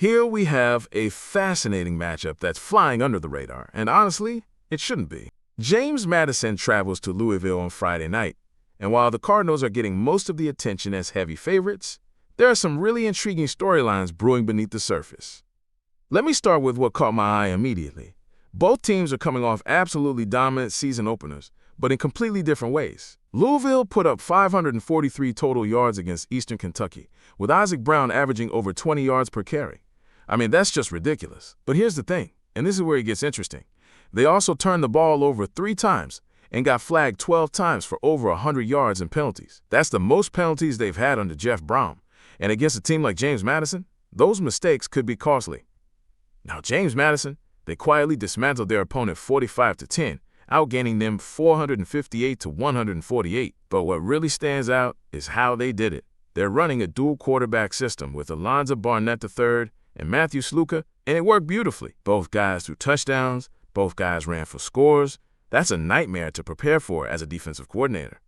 Here we have a fascinating matchup that's flying under the radar, and honestly, it shouldn't be. James Madison travels to Louisville on Friday night, and while the Cardinals are getting most of the attention as heavy favorites, there are some really intriguing storylines brewing beneath the surface. Let me start with what caught my eye immediately. Both teams are coming off absolutely dominant season openers, but in completely different ways. Louisville put up 543 total yards against Eastern Kentucky, with Isaac Brown averaging over 20 yards per carry. I mean, that's just ridiculous. But here's the thing, and this is where it gets interesting. They also turned the ball over 3 times and got flagged 12 times for over 100 yards in penalties. That's the most penalties they've had under Jeff Brown. And against a team like James Madison, those mistakes could be costly. Now, James Madison, they quietly dismantled their opponent 45-10, outgaining them 458-148. But what really stands out is how they did it. They're running a dual quarterback system with Alonza Barnett III and Matthew Sluka, and it worked beautifully. Both guys threw touchdowns, both guys ran for scores. That's a nightmare to prepare for as a defensive coordinator.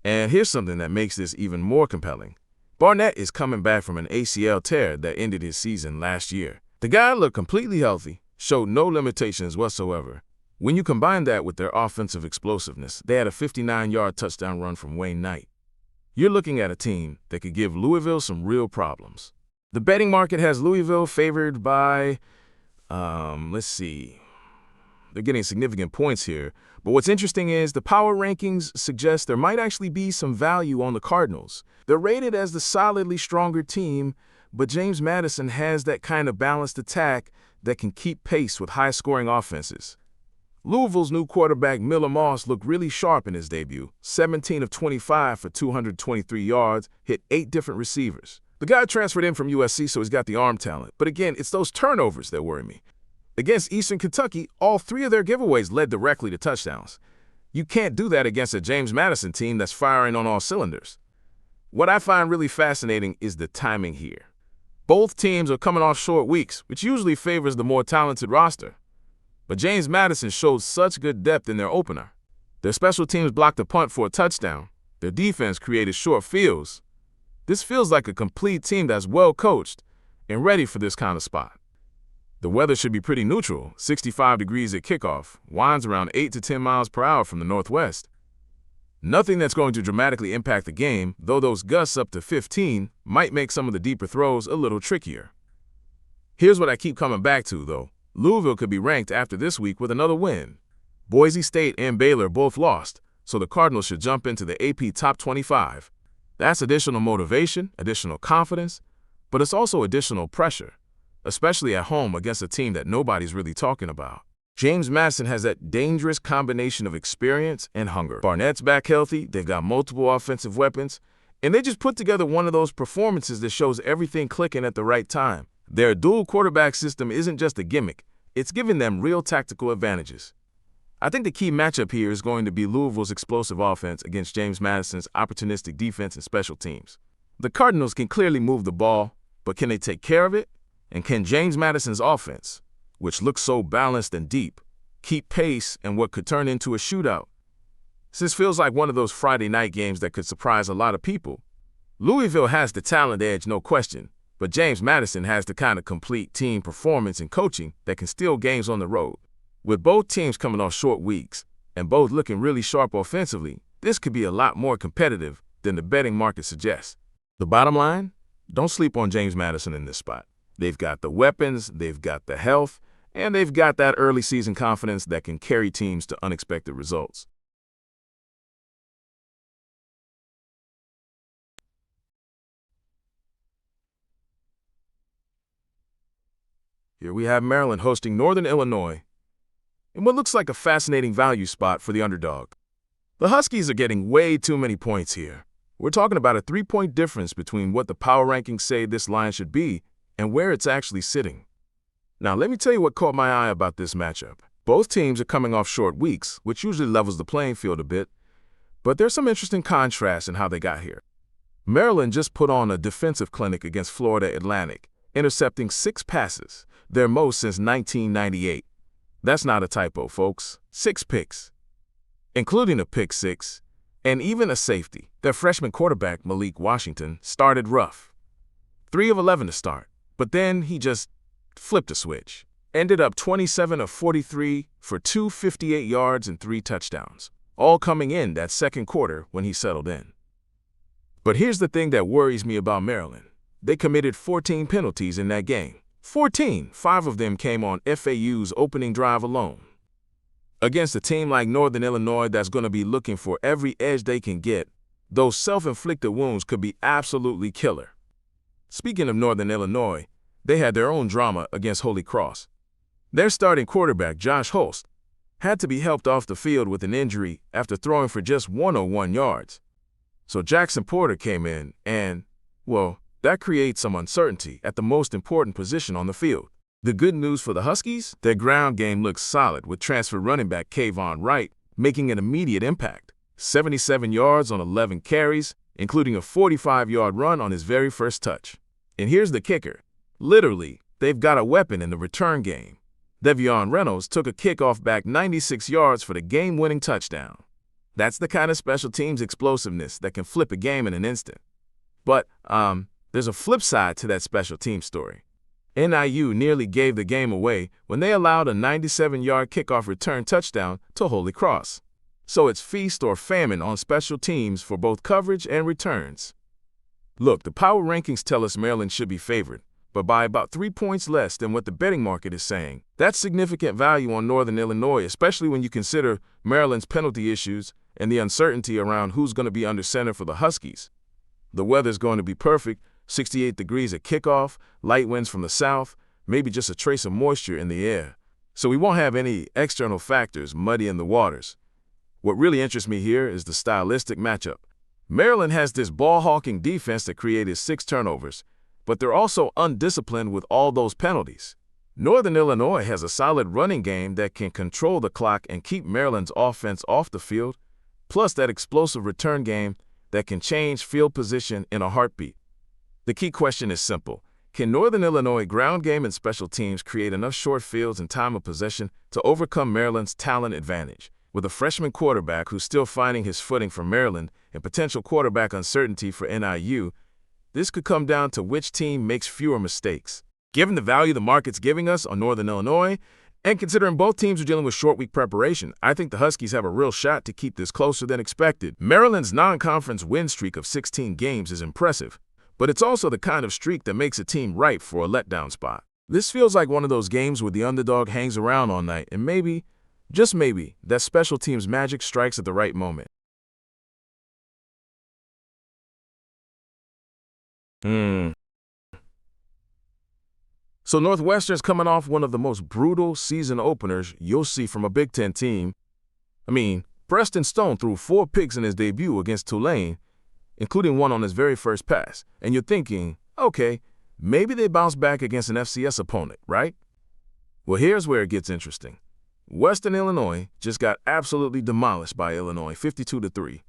And here's something that makes this even more compelling. Barnett is coming back from an ACL tear that ended his season last year. The guy looked completely healthy, showed no limitations whatsoever. When you combine that with their offensive explosiveness, they had a 59-yard touchdown run from Wayne Knight. You're looking at a team that could give Louisville some real problems. The betting market has Louisville favored by, let's see. They're getting significant points here. But what's interesting is the power rankings suggest there might actually be some value on the Cardinals. They're rated as the solidly stronger team, but James Madison has that kind of balanced attack that can keep pace with high-scoring offenses. Louisville's new quarterback Miller Moss looked really sharp in his debut, 17 of 25 for 223 yards, hit 8 different receivers. The guy transferred in from USC, so he's got the arm talent. But again, it's those turnovers that worry me. Against Eastern Kentucky, all 3 of their giveaways led directly to touchdowns. You can't do that against a James Madison team that's firing on all cylinders. What I find really fascinating is the timing here. Both teams are coming off short weeks, which usually favors the more talented roster. But James Madison showed such good depth in their opener. Their special teams blocked a punt for a touchdown. Their defense created short fields. This feels like a complete team that's well coached and ready for this kind of spot. The weather should be pretty neutral, 65 degrees at kickoff, winds around 8 to 10 miles per hour from the northwest. Nothing that's going to dramatically impact the game, though those gusts up to 15 might make some of the deeper throws a little trickier. Here's what I keep coming back to, though. Louisville could be ranked after this week with another win. Boise State and Baylor both lost, so the Cardinals should jump into the AP Top 25. That's additional motivation, additional confidence, but it's also additional pressure, especially at home against a team that nobody's really talking about. James Madison has that dangerous combination of experience and hunger. Barnett's back healthy, they've got multiple offensive weapons, and they just put together one of those performances that shows everything clicking at the right time. Their dual quarterback system isn't just a gimmick, it's giving them real tactical advantages. I think the key matchup here is going to be Louisville's explosive offense against James Madison's opportunistic defense and special teams. The Cardinals can clearly move the ball, but can they take care of it? And can James Madison's offense, which looks so balanced and deep, keep pace in what could turn into a shootout? This feels like one of those Friday night games that could surprise a lot of people. Louisville has the talent edge, no question, but James Madison has the kind of complete team performance and coaching that can steal games on the road. With both teams coming off short weeks and both looking really sharp offensively, this could be a lot more competitive than the betting market suggests. The bottom line? Don't sleep on James Madison in this spot. They've got the weapons, they've got the health, and they've got that early season confidence that can carry teams to unexpected results. Here we have Maryland hosting Northern Illinois in what looks like a fascinating value spot for the underdog. The Huskies are getting way too many points here. We're talking about a 3-point difference between what the power rankings say this line should be and where it's actually sitting. Now, let me tell you what caught my eye about this matchup. Both teams are coming off short weeks, which usually levels the playing field a bit, but there's some interesting contrast in how they got here. Maryland just put on a defensive clinic against Florida Atlantic, intercepting 6 passes, their most since 1998. That's not a typo, folks. 6 picks, including a pick 6, and even a safety. Their freshman quarterback, Malik Washington, started rough. 3 of 11 to start. But then he just flipped a switch. Ended up 27 of 43 for 258 yards and 3 touchdowns, all coming in that second quarter when he settled in. But here's the thing that worries me about Maryland. They committed 14 penalties in that game. 14, 5 of them came on FAU's opening drive alone. Against a team like Northern Illinois that's going to be looking for every edge they can get, those self-inflicted wounds could be absolutely killer. Speaking of Northern Illinois, they had their own drama against Holy Cross. Their starting quarterback, Josh Holst, had to be helped off the field with an injury after throwing for just 101 yards. So Jackson Porter came in and, well, that creates some uncertainty at the most important position on the field. The good news for the Huskies, their ground game looks solid with transfer running back Kayvon Wright making an immediate impact. 77 yards on 11 carries, including a 45-yard run on his very first touch. And here's the kicker. Literally, they've got a weapon in the return game. Devion Reynolds took a kickoff back 96 yards for the game-winning touchdown. That's the kind of special teams explosiveness that can flip a game in an instant. But there's a flip side to that special team story. NIU nearly gave the game away when they allowed a 97-yard kickoff return touchdown to Holy Cross. So it's feast or famine on special teams for both coverage and returns. Look, the power rankings tell us Maryland should be favored, but by about 3 points less than what the betting market is saying. That's significant value on Northern Illinois, especially when you consider Maryland's penalty issues and the uncertainty around who's going to be under center for the Huskies. The weather's going to be perfect, 68 degrees at kickoff, light winds from the south, maybe just a trace of moisture in the air. So we won't have any external factors muddying the waters. What really interests me here is the stylistic matchup. Maryland has this ball-hawking defense that created 6 turnovers, but they're also undisciplined with all those penalties. Northern Illinois has a solid running game that can control the clock and keep Maryland's offense off the field, plus that explosive return game that can change field position in a heartbeat. The key question is simple. Can Northern Illinois ground game and special teams create enough short fields and time of possession to overcome Maryland's talent advantage? With a freshman quarterback who's still finding his footing for Maryland and potential quarterback uncertainty for NIU, this could come down to which team makes fewer mistakes. Given the value the market's giving us on Northern Illinois, and considering both teams are dealing with short week preparation, I think the Huskies have a real shot to keep this closer than expected. Maryland's non-conference win streak of 16 games is impressive, but it's also the kind of streak that makes a team ripe for a letdown spot. This feels like one of those games where the underdog hangs around all night, and maybe, just maybe, that special teams magic strikes at the right moment. So Northwestern's coming off one of the most brutal season openers you'll see from a Big Ten team. Preston Stone threw 4 picks in his debut against Tulane, including one on his very first pass. And you're thinking, okay, maybe they bounce back against an FCS opponent, right? Well, here's where it gets interesting. Western Illinois just got absolutely demolished by Illinois 52-3.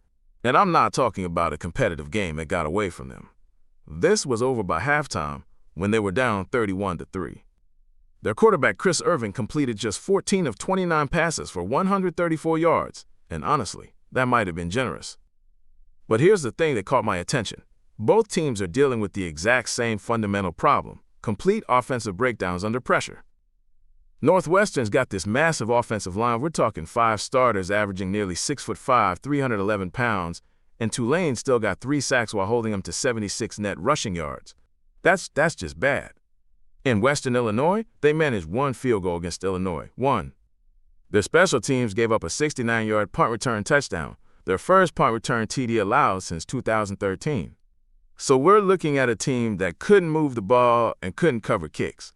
And I'm not talking about a competitive game that got away from them. This was over by halftime when they were down 31-3. Their quarterback Chris Irvin completed just 14 of 29 passes for 134 yards, and honestly, that might have been generous. But here's the thing that caught my attention. Both teams are dealing with the exact same fundamental problem: complete offensive breakdowns under pressure. Northwestern's got this massive offensive line. We're talking 5 starters averaging nearly 6'5", 311 pounds, and Tulane still got 3 sacks while holding them to 76 net rushing yards. That's just bad. In Western Illinois, they managed 1 field goal against Illinois, 1. Their special teams gave up a 69-yard punt return touchdown, their first punt return TD allowed since 2013. So we're looking at a team that couldn't move the ball and couldn't cover kicks.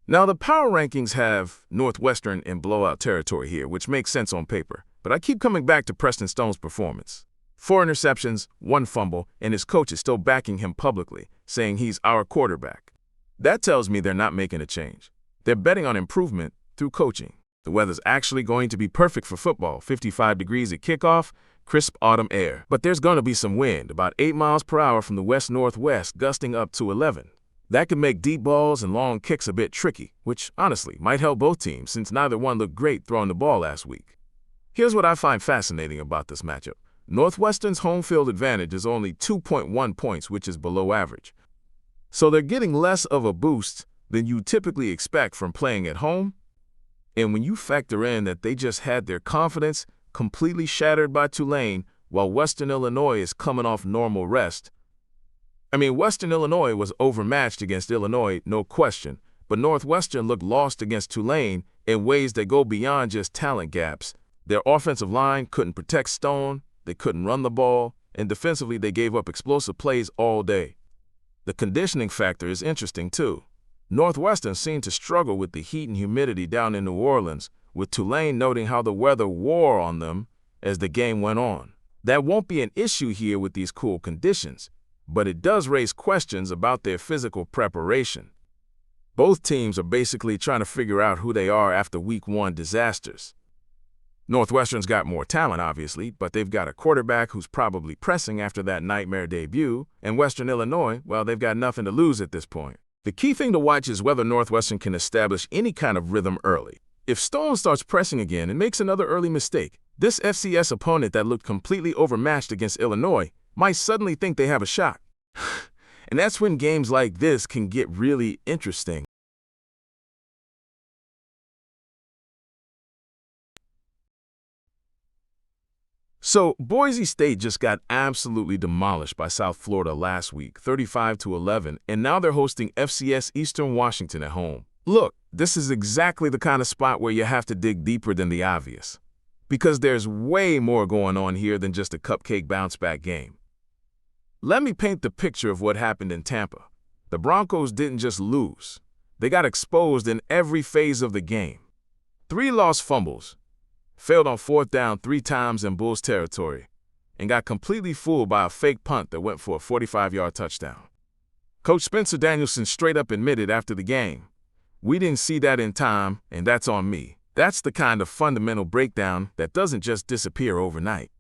Now, the power rankings have Northwestern in blowout territory here, which makes sense on paper, but I keep coming back to Preston Stone's performance. 4 interceptions, 1 fumble, and his coach is still backing him publicly, saying he's our quarterback. That tells me they're not making a change. They're betting on improvement through coaching. The weather's actually going to be perfect for football, 55 degrees at kickoff, crisp autumn air. But there's going to be some wind, about 8 miles per hour from the west-northwest, gusting up to 11. That could make deep balls and long kicks a bit tricky, which, honestly, might help both teams since neither one looked great throwing the ball last week. Here's what I find fascinating about this matchup. Northwestern's home field advantage is only 2.1 points, which is below average. So they're getting less of a boost than you typically expect from playing at home. And when you factor in that they just had their confidence completely shattered by Tulane while Western Illinois is coming off normal rest. Western Illinois was overmatched against Illinois, no question, but Northwestern looked lost against Tulane in ways that go beyond just talent gaps. Their offensive line couldn't protect Stone, they couldn't run the ball, and defensively they gave up explosive plays all day. The conditioning factor is interesting too. Northwestern seemed to struggle with the heat and humidity down in New Orleans, with Tulane noting how the weather wore on them as the game went on. That won't be an issue here with these cool conditions, but it does raise questions about their physical preparation. Both teams are basically trying to figure out who they are after Week 1 disasters. Northwestern's got more talent, obviously, but they've got a quarterback who's probably pressing after that nightmare debut, and Western Illinois, well, they've got nothing to lose at this point. The key thing to watch is whether Northwestern can establish any kind of rhythm early. If Stone starts pressing again and makes another early mistake, this FCS opponent that looked completely overmatched against Illinois might suddenly think they have a shot. And that's when games like this can get really interesting. So, Boise State just got absolutely demolished by South Florida last week, 35-11, and now they're hosting FCS Eastern Washington at home. Look, this is exactly the kind of spot where you have to dig deeper than the obvious, because there's way more going on here than just a cupcake bounce-back game. Let me paint the picture of what happened in Tampa. The Broncos didn't just lose. They got exposed in every phase of the game. 3 lost fumbles, failed on 4th down 3 times in Bulls territory, and got completely fooled by a fake punt that went for a 45-yard touchdown. Coach Spencer Danielson straight up admitted after the game, "We didn't see that in time, and that's on me." That's the kind of fundamental breakdown that doesn't just disappear overnight.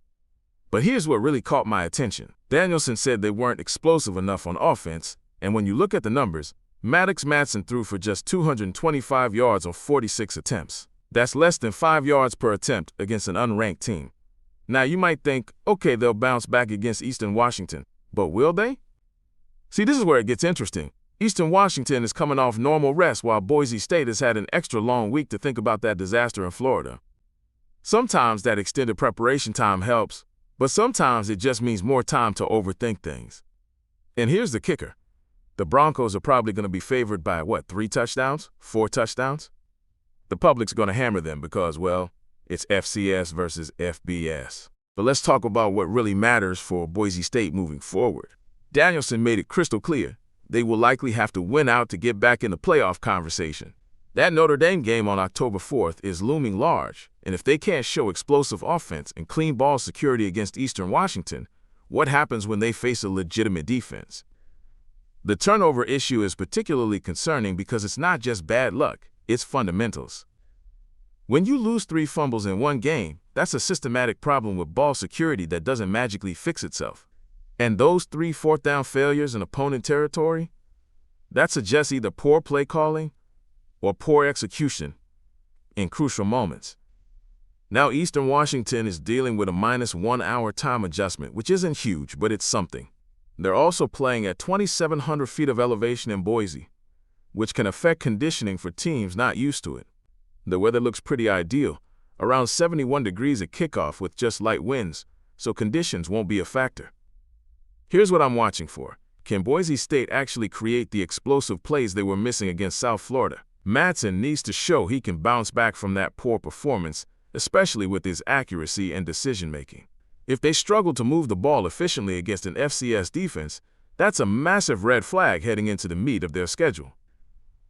But here's what really caught my attention. Danielson said they weren't explosive enough on offense, and when you look at the numbers, Maddox Madsen threw for just 225 yards on 46 attempts. That's less than 5 yards per attempt against an unranked team. Now you might think, okay, they'll bounce back against Eastern Washington, but will they? See, this is where it gets interesting. Eastern Washington is coming off normal rest while Boise State has had an extra long week to think about that disaster in Florida. Sometimes that extended preparation time helps, but sometimes it just means more time to overthink things. And here's the kicker. The Broncos are probably going to be favored by, 3 touchdowns? 4 touchdowns? The public's going to hammer them because, well, it's FCS versus FBS. But let's talk about what really matters for Boise State moving forward. Danielson made it crystal clear they will likely have to win out to get back in the playoff conversation. That Notre Dame game on October 4th is looming large, and if they can't show explosive offense and clean ball security against Eastern Washington, what happens when they face a legitimate defense? The turnover issue is particularly concerning because it's not just bad luck, it's fundamentals. When you lose 3 fumbles in one game, that's a systematic problem with ball security that doesn't magically fix itself. And those 3 4th down failures in opponent territory, that suggests either poor play calling or poor execution in crucial moments. Now Eastern Washington is dealing with a -1 hour time adjustment, which isn't huge, but it's something. They're also playing at 2,700 feet of elevation in Boise, which can affect conditioning for teams not used to it. The weather looks pretty ideal, around 71 degrees at kickoff with just light winds, so conditions won't be a factor. Here's what I'm watching for. Can Boise State actually create the explosive plays they were missing against South Florida? Madsen needs to show he can bounce back from that poor performance, especially with his accuracy and decision-making. If they struggle to move the ball efficiently against an FCS defense, that's a massive red flag heading into the meat of their schedule.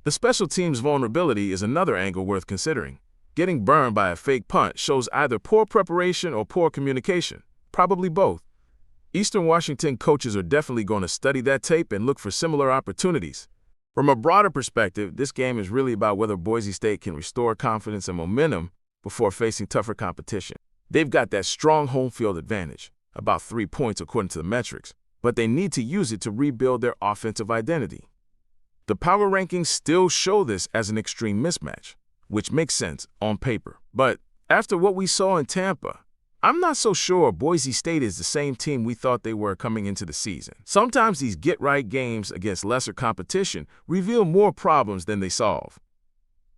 The special teams vulnerability is another angle worth considering. Getting burned by a fake punt shows either poor preparation or poor communication, probably both. Eastern Washington coaches are definitely going to study that tape and look for similar opportunities. From a broader perspective, this game is really about whether Boise State can restore confidence and momentum before facing tougher competition. They've got that strong home field advantage, about 3 points according to the metrics, but they need to use it to rebuild their offensive identity. The power rankings still show this as an extreme mismatch, which makes sense on paper. But after what we saw in Tampa, I'm not so sure Boise State is the same team we thought they were coming into the season. Sometimes these get-right games against lesser competition reveal more problems than they solve.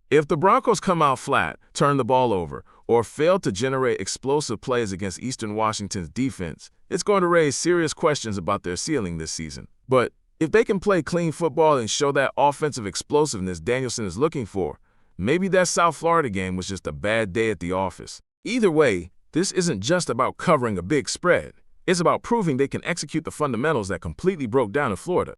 If the Broncos come out flat, turn the ball over, or fail to generate explosive plays against Eastern Washington's defense, it's going to raise serious questions about their ceiling this season. But if they can play clean football and show that offensive explosiveness Danielson is looking for, maybe that South Florida game was just a bad day at the office. Either way, this isn't just about covering a big spread. It's about proving they can execute the fundamentals that completely broke down in Florida.